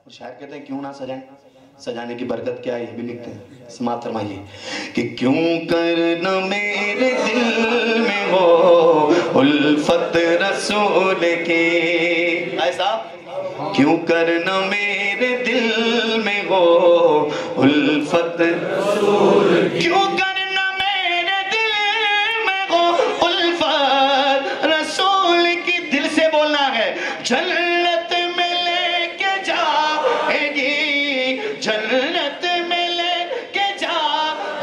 اور شاعر کہتے ہیں کیوں نہ سجائیں، سجانے کی برکت کیا ہے یہ بھی لکھتے ہیں. سماعت فرمائیے کہ کیوں کر نہ میرے دل میں ہو الفت رسول کی. ایسا کیوں کر نہ میرے دل میں ہو الفت رسول کی. کیوں کر نہ میرے دل میں ہو الفت رسول کی. دل سے بولنا ہے. جنت میں لے کے جائے گی، جنت میں لے کے جا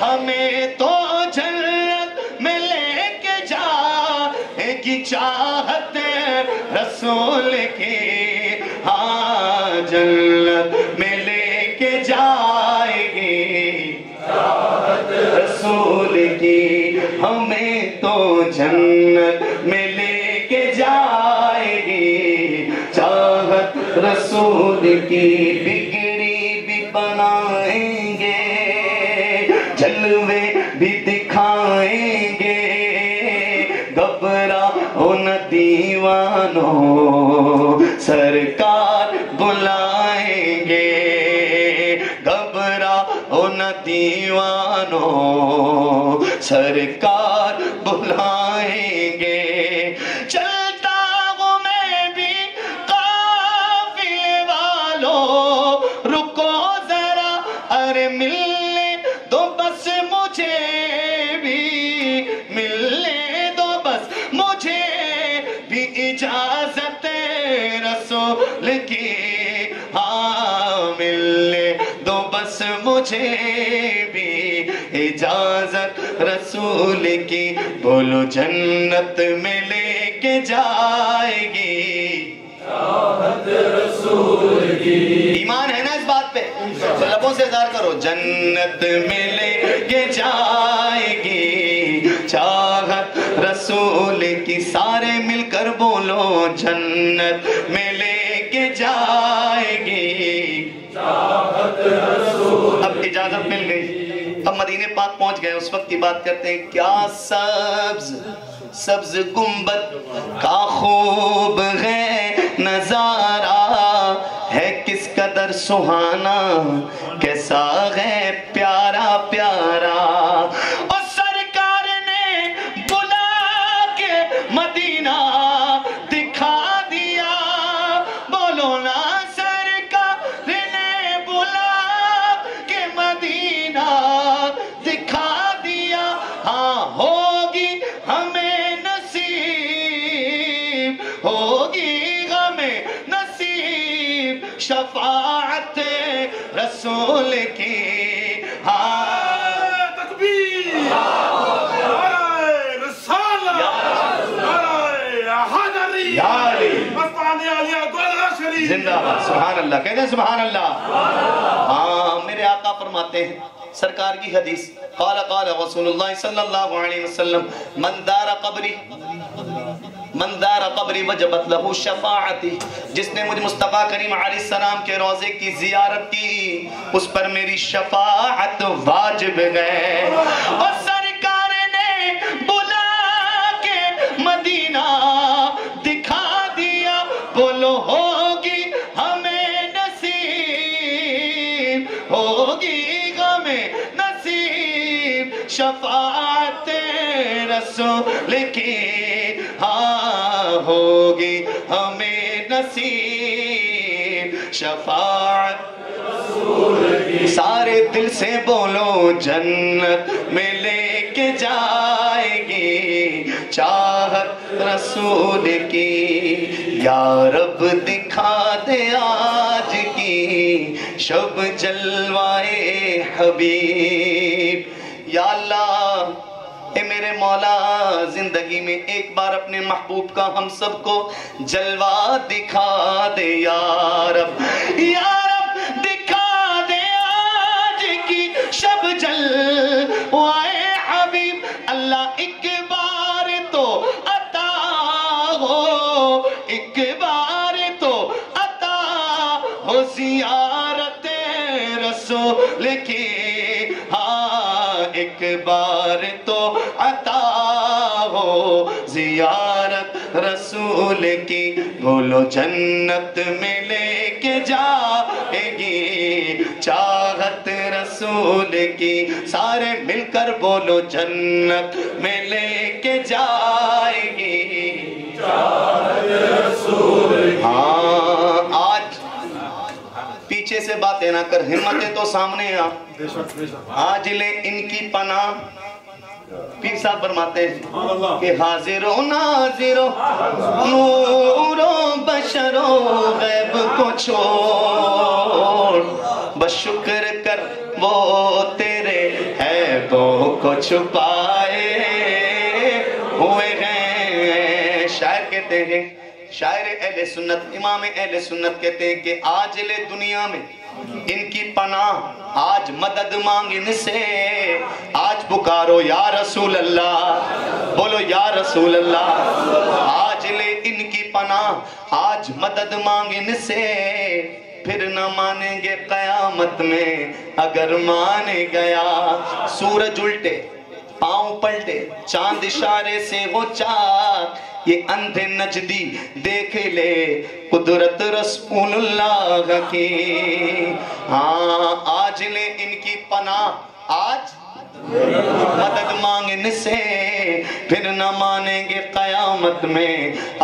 ہمیں تو جنت میں لے کے جائے گی چاہت رسول کی. ہاں جنت میں لے کے جائے گی چاہت رسول کی. ہمیں تو جنت میں لے کے جائے گی چاہت رسول کی. بگڑی بھی بنائیں گے، جلوے بھی دکھائیں گے، گھبراؤ نہ دیوانوں سرکار بلائیں گے. گھبراؤ نہ دیوانوں سرکار بلائیں گے. چلتا ہوں میں بھی قافلے والوں رکو ذرا، ارے ملنے دو بس مجھے بھی، ملنے دو بس مجھے بھی اجازت رسول کی. ہاں ملنے دو بس مجھے بھی اجازت رسول کی. بولو جنت میں لے کے جائے گی چاہت رسول کی. ایمان ہے نا اس بات پہ؟ تو لبوں سے اظہار کرو. جنت میں لے کے جائے گی چاہت رسول کی. سارے مل کر بولو جنت میں لے کے جائے گی چاہت رسول. اب اجازت مل گئی، اب مدینے پاک پہنچ گئے. اس وقت کی بات کرتے ہیں. کیا سبز سبز گنبد کا خوب ہے نظارہ، ہے کس قدر سہانا، کیسا ہے پیارا پیارا. اور سرکار نے بلا کے مدینہ دکھا دیا. بولو نا سرکار نے بلا کے مدینہ دکھا دیا. ہاں ہوگی ہمیں نصیب، ہوگی ہمیں نصیب شفاعت رسول کی. ہاں تکبیر، نعرہ رسالہ، نعرہ حیدری، مستانی علیہ گولہ شریف. زندہ باد. سبحان اللہ. کہتے ہیں سبحان اللہ. ہاں میرے آقا فرماتے ہیں سرکار کی حدیث، قال قال رسول اللہ صلی اللہ علیہ وسلم من دار قبری، من دار قبری وجبت لہو شفاعتی. جس نے مجھے مصطفیٰ کریم علیہ السلام کے روضے کی زیارت کی اس پر میری شفاعت واجب ہے. اور سرکار نے بلا کے مدینہ دکھا دیا. بولو ہوگی ہمیں نصیب، ہوگی ہمیں نصیب شفاعت رسول کی. ہاں ہوگی ہمیں نصیب شفاعت رسول کی. سارے دل سے بولو جنت میں لے کے جائے گی چاہت رسول کی. یا رب دکھا دے آج کی شب جلوائے حبیب. یا اللہ اے میرے مولا، زندگی میں ایک بار اپنے محبوب کا ہم سب کو جلوہ دکھا دے. یا رب، یا رب دکھا دے آج کی شب جلوائے حبیب. اللہ ایک بار تو عطا ہو، ایک بار تو عطا ہو زیارت رسول کی. ہاں ایک بار تو عطا ہو زیارت رسول کی بولو جنت میں لے کے جائے گی چاہت رسول کی سارے مل کر بولو جنت میں لے کے جائے گی چاہت رسول کی ہاں آج پیچھے سے باتیں نہ کر ہمتیں تو سامنے آج لے ان کی پناہ پیر صاحب فرماتے ہیں کہ حاضر و ناظر و نور و بشر و غیب کو چھوڑ بس شکر کر وہ تیرے عیبوں کو چھپائے ہوئے ہیں شاعر کہتے ہیں شاعر اہل سنت امام اہل سنت کہتے ہیں کہ آج لے دنیا میں ان کی پناہ آج مدد مانگنے سے آج پکارو یا رسول اللہ بولو یا رسول اللہ آج لے ان کی پناہ آج مدد مانگنے سے پھر نہ مانیں گے قیامت میں اگر مانے گیا سورج الٹے پاؤں پلٹے چاند اشارے سے وہ چاک یہ اندھے نجدی دیکھ لے قدرت رسول اللہ کی ہاں آج لے ان کی پناہ آج مدد مانگنے سے پھر نہ مانیں گے قیامت میں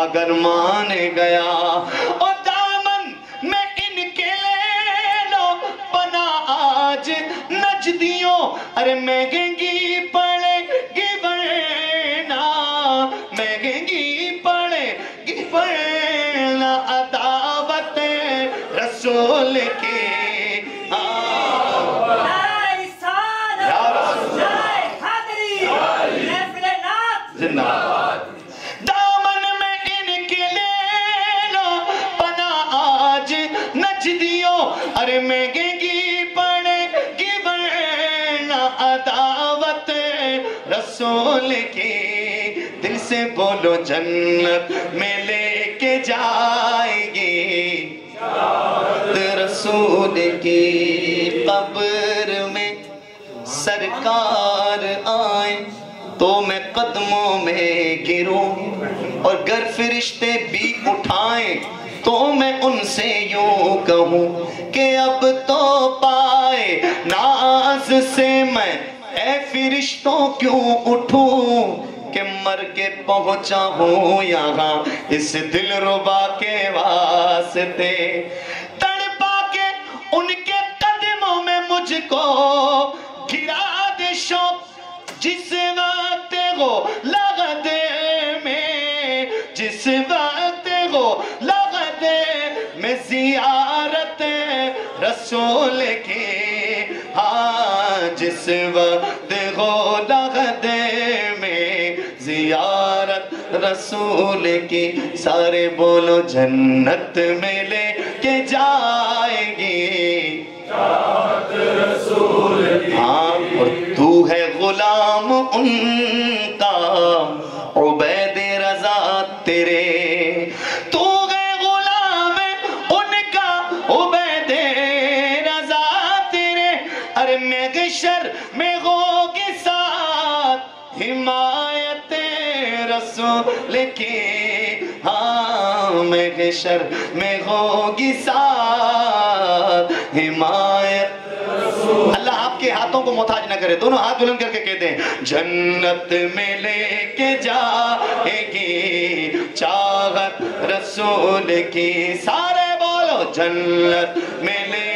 اگر مانے گیا اور دامن میں ان کے لے لو پناہ آج نجدیوں ارے مہنگی پڑے گی ورنہ مہنگی پڑے گی ورنہ عداوت رسول کی دامن میں ان کے لے لو پناہ آج نجدیوں ارے مہنگی پڑے گی ورنہ عداوت رسول کی دل سے بولو جنت میں لے کے جائے گی رسول کی قبر میں سرکار آئیں تو میں قدموں میں گروں اور گر فرشتے بھی اٹھائیں تو میں ان سے یوں کہوں کہ اب تو پائے ناز سے میں اے فرشتوں کیوں اٹھوں کہ مر کے پہنچا ہوں یہاں اس دل ربا کے واسطے تڑپا کے ان کے قدموں میں مجھ کو گرا دے شوق جس وقت ہو لغدے میں جس وقت ہو لغدے میں زیارت رسول کی ہاں جس وقت ہو لغدے میں زیارت رسول کی سارے بولو جنت میں لے کے جائے گی رسول کی ہاں اور تو ہے غلام ان کا عبید رضا تیرے تو ہے غلام ان کا عبید رضا تیرے ارے محشر میں ہوگی ساتھ حمایت رسول کی ہاں محشر میں ہوگی ساتھ حمایت اللہ آپ کے ہاتھوں کو محتاج نہ کرے دونوں ہاتھ بلند کر کے کہتے ہیں جنت میں لے کے جائے گی چاہت رسول کی سارے بولو جنت میں لے